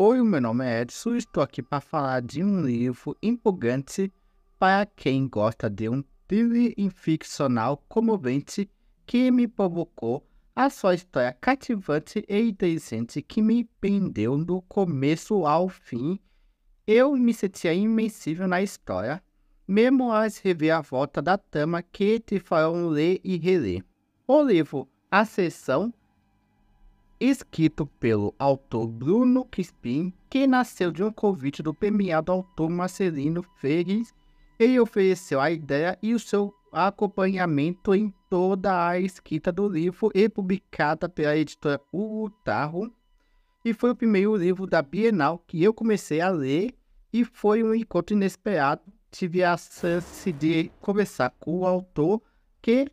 Oi, o meu nome é Edson, estou aqui para falar de um livro empolgante para quem gosta de um thriller ficcional comovente que me provocou a sua história cativante e inteligente que me prendeu do começo ao fim. Eu me sentia imersivo na história, mesmo as reviravoltas da trama que te farão ler e reler. O livro A Sessão, escrito pelo autor Bruno Crispim, que nasceu de um convite do premiado autor Marcelino Freires. Ele ofereceu a ideia e o seu acompanhamento em toda a escrita do livro e publicada pela editora Urtarro. E foi o primeiro livro da Bienal que eu comecei a ler e foi um encontro inesperado. Tive a chance de conversar com o autor, que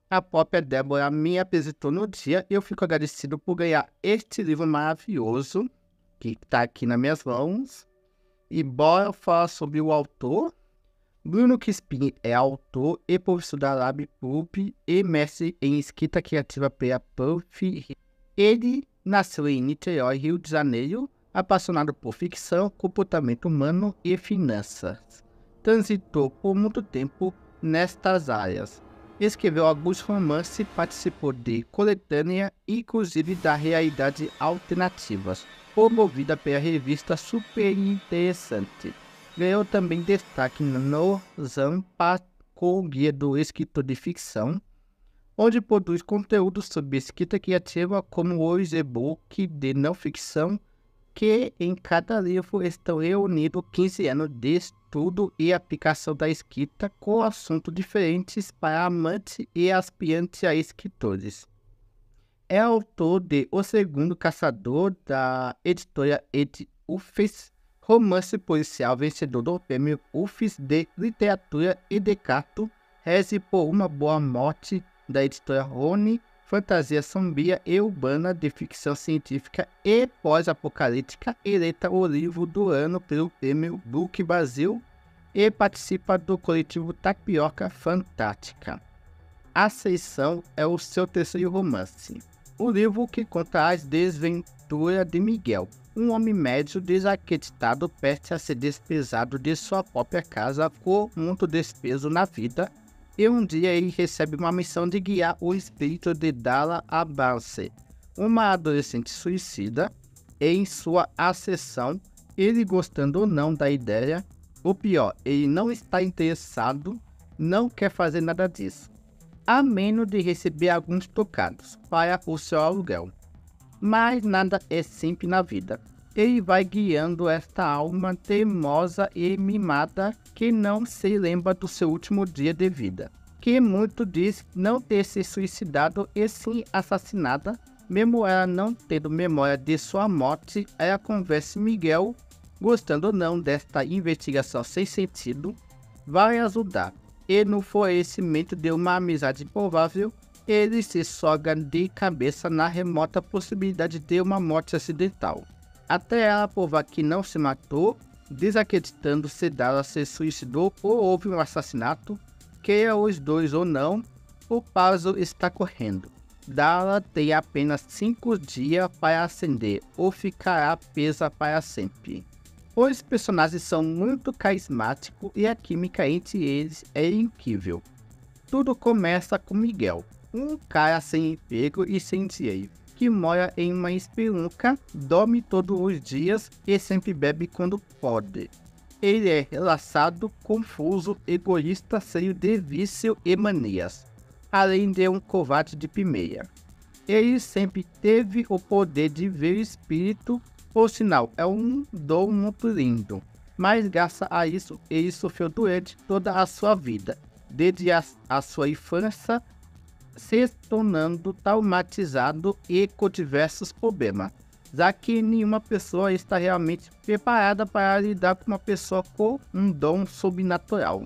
a própria Débora me apresentou no dia. Eu fico agradecido por ganhar este livro maravilhoso que está aqui nas minhas mãos. E bora falar sobre o autor. Bruno Crispim é autor e professor da Lab Pulp e mestre em escrita criativa pela Puff. Ele nasceu em Niterói, Rio de Janeiro, apaixonado por ficção, comportamento humano e finanças. Transitou por muito tempo nestas áreas. Escreveu alguns romances, participou de coletânea, inclusive da Realidade Alternativas, promovida pela revista Super Interessante. Ganhou também destaque no Zampa com o Guia do Escritor de Ficção, onde produz conteúdo sobre escrita criativa como os e-books de não ficção, que em cada livro estão reunidos 15 anos de estudo e aplicação da escrita com assuntos diferentes para amantes e aspirantes a escritores. É autor de O Segundo Caçador, da editora UFES, romance policial vencedor do prêmio UFES de Literatura e Decato, Reze por uma Boa Morte, da editora Rony, fantasia sombria e urbana de ficção científica e pós-apocalíptica, eleita o livro do ano pelo prêmio Book Brasil e participa do coletivo Tapioca Fantástica. A Sessão é o seu terceiro romance. O livro que conta as desventuras de Miguel, um homem médio desacreditado prestes a ser despejado de sua própria casa por muito desprezo na vida. E um dia ele recebe uma missão de guiar o espírito de Dala Abance, uma adolescente suicida. Em sua ascensão, ele gostando ou não da ideia, o pior, ele não está interessado, não quer fazer nada disso, a menos de receber alguns trocados para o seu aluguel. Mas nada é simples na vida. Ele vai guiando esta alma teimosa e mimada que não se lembra do seu último dia de vida, que muito diz não ter se suicidado e sim assassinada. Mesmo ela não tendo memória de sua morte, ela convence Miguel, gostando ou não desta investigação sem sentido, vai ajudar. E no florescimento de uma amizade improvável, ele se joga de cabeça na remota possibilidade de uma morte acidental, até ela provar que não se matou, desacreditando se Dala se suicidou ou houve um assassinato. Queira os dois ou não, o prazo está correndo. Dala tem apenas 5 dias para acender ou ficará presa para sempre. Os personagens são muito carismáticos e a química entre eles é incrível. Tudo começa com Miguel, um cara sem emprego e sem dinheiro, que mora em uma espelunca, dorme todos os dias e sempre bebe quando pode. Ele é relaxado, confuso, egoísta, cheio de vício e manias, além de um covarde de primeira. Ele sempre teve o poder de ver o espírito, por sinal, é um dom muito lindo, mas graças a isso ele sofreu durante toda a sua vida, desde a sua infância, se tornando traumatizado e com diversos problemas, já que nenhuma pessoa está realmente preparada para lidar com uma pessoa com um dom sobrenatural.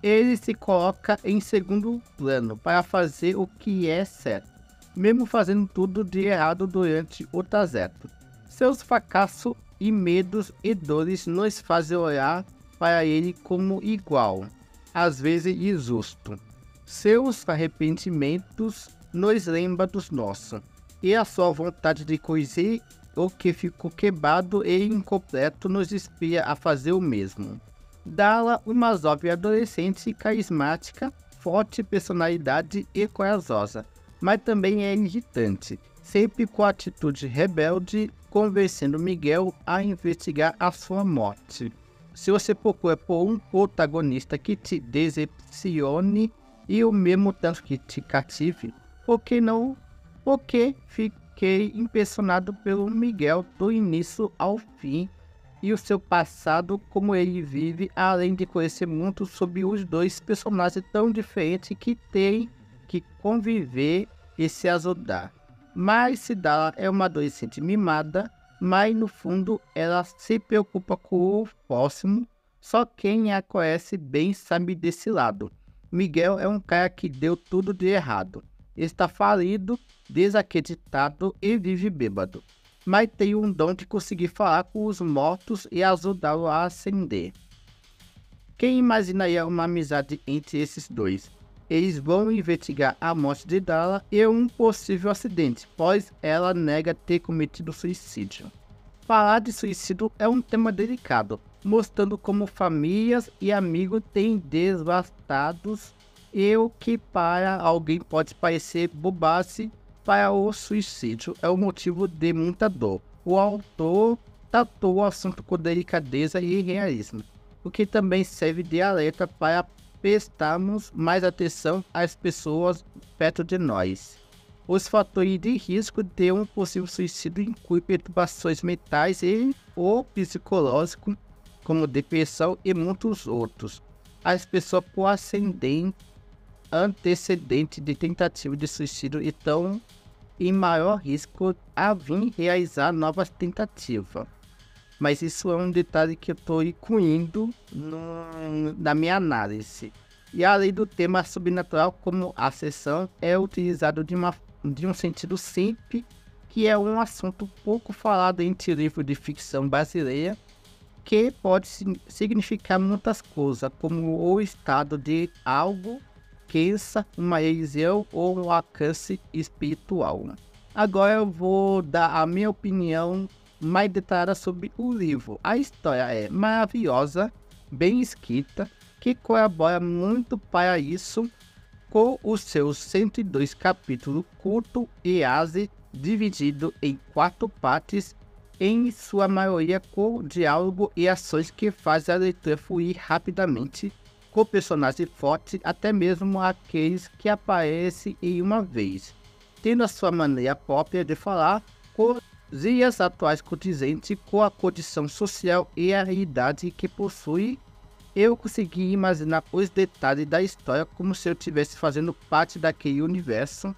Ele se coloca em segundo plano para fazer o que é certo, mesmo fazendo tudo de errado durante o trajeto. Seus fracassos e medos e dores nos fazem olhar para ele como igual, às vezes injusto. Seus arrependimentos nos lembram dos nossos, e a sua vontade de corrigir o que ficou quebrado e incompleto nos inspira a fazer o mesmo. Dala, uma jovem adolescente carismática, forte personalidade e corajosa, mas também é irritante, sempre com atitude rebelde, convencendo Miguel a investigar a sua morte. Se você procura por um protagonista que te decepcione e o mesmo tanto que te cative, por que não? Porque fiquei impressionado pelo Miguel do início ao fim e o seu passado, como ele vive, além de conhecer muito sobre os dois personagens tão diferentes que têm que conviver e se ajudar. Mas Cidala é uma adolescente mimada, mas no fundo ela se preocupa com o próximo, só quem a conhece bem sabe desse lado. Miguel é um cara que deu tudo de errado, está falido, desacreditado e vive bêbado, mas tem um dom de conseguir falar com os mortos e ajudá-lo a ascender. Quem imaginaria uma amizade entre esses dois? Eles vão investigar a morte de Dala e um possível acidente, pois ela nega ter cometido suicídio. Falar de suicídio é um tema delicado, mostrando como famílias e amigos têm devastados e o que para alguém pode parecer bobagem, para o suicídio é um motivo de muita dor. O autor tratou o assunto com delicadeza e realismo, o que também serve de alerta para prestarmos mais atenção às pessoas perto de nós. Os fatores de risco de um possível suicídio incluem perturbações mentais e ou psicológico, como depressão e muitos outros. As pessoas com antecedente de tentativa de suicídio estão em maior risco a vir realizar novas tentativas. Mas isso é um detalhe que eu estou incluindo na minha análise. E além do tema sobrenatural, como a sessão é utilizado de um sentido simples, que é um assunto pouco falado entre livros de ficção brasileira, que pode significar muitas coisas, como o estado de algo, crença, uma religião ou um alcance espiritual. Agora eu vou dar a minha opinião mais detalhada sobre o livro. A história é maravilhosa, bem escrita, que colabora muito para isso, com os seus 102 capítulos curto e ágil, dividido em 4 partes, em sua maioria com diálogo e ações que fazem a leitura fluir rapidamente, com personagens fortes, até mesmo aqueles que aparecem em uma vez, tendo a sua maneira própria de falar, com dias atuais condizentes com a condição social e a idade que possui. Eu consegui imaginar os detalhes da história como se eu estivesse fazendo parte daquele universo,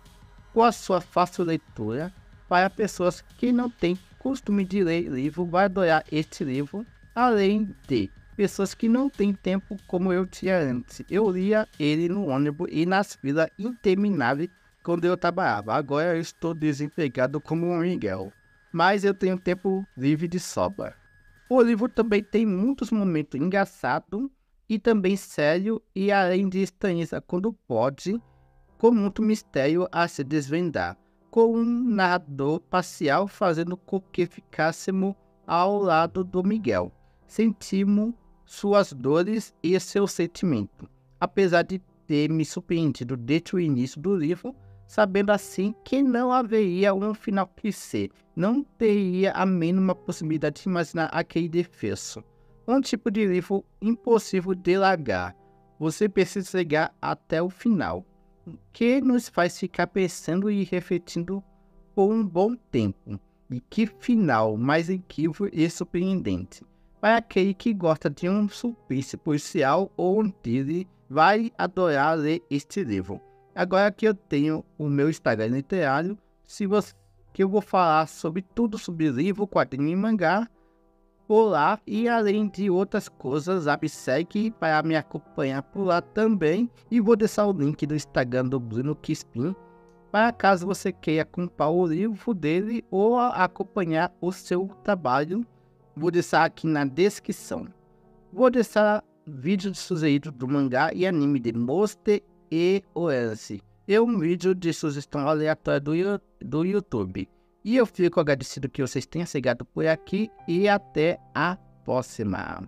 com a sua fácil leitura. Para pessoas que não têm costume de ler livro, vai adorar este livro, além de pessoas que não têm tempo como eu tinha antes. Eu lia ele no ônibus e nas filas intermináveis quando eu trabalhava. Agora eu estou desempregado como um Miguel, mas eu tenho tempo livre de sobra. O livro também tem muitos momentos engraçados e também sério, e além de estranheza quando pode, com muito mistério a se desvendar, com um narrador parcial fazendo com que ficássemos ao lado do Miguel. Sentimos suas dores e seus sentimentos, apesar de ter me surpreendido desde o início do livro, sabendo assim que não haveria um final clichê, não teria a mínima possibilidade de imaginar aquele desfecho. Um tipo de livro impossível de largar, você precisa chegar até o final, que nos faz ficar pensando e refletindo por um bom tempo. E que final mais incrível e surpreendente! Para aquele que gosta de um suspense policial ou um thriller, vai adorar ler este livro. Agora que eu tenho o meu Instagram literário, que eu vou falar sobre tudo sobre livro, quadrinho e mangá por lá, e além de outras coisas, me segue para me acompanhar por lá também, e vou deixar o link do Instagram do Bruno Crispim, para caso você queira comprar o livro dele ou acompanhar o seu trabalho. Vou deixar aqui na descrição. Vou deixar vídeos sugeridos do mangá e anime de Monster e Orange, e um vídeo de sugestão aleatória do YouTube. E eu fico agradecido que vocês tenham chegado por aqui e até a próxima.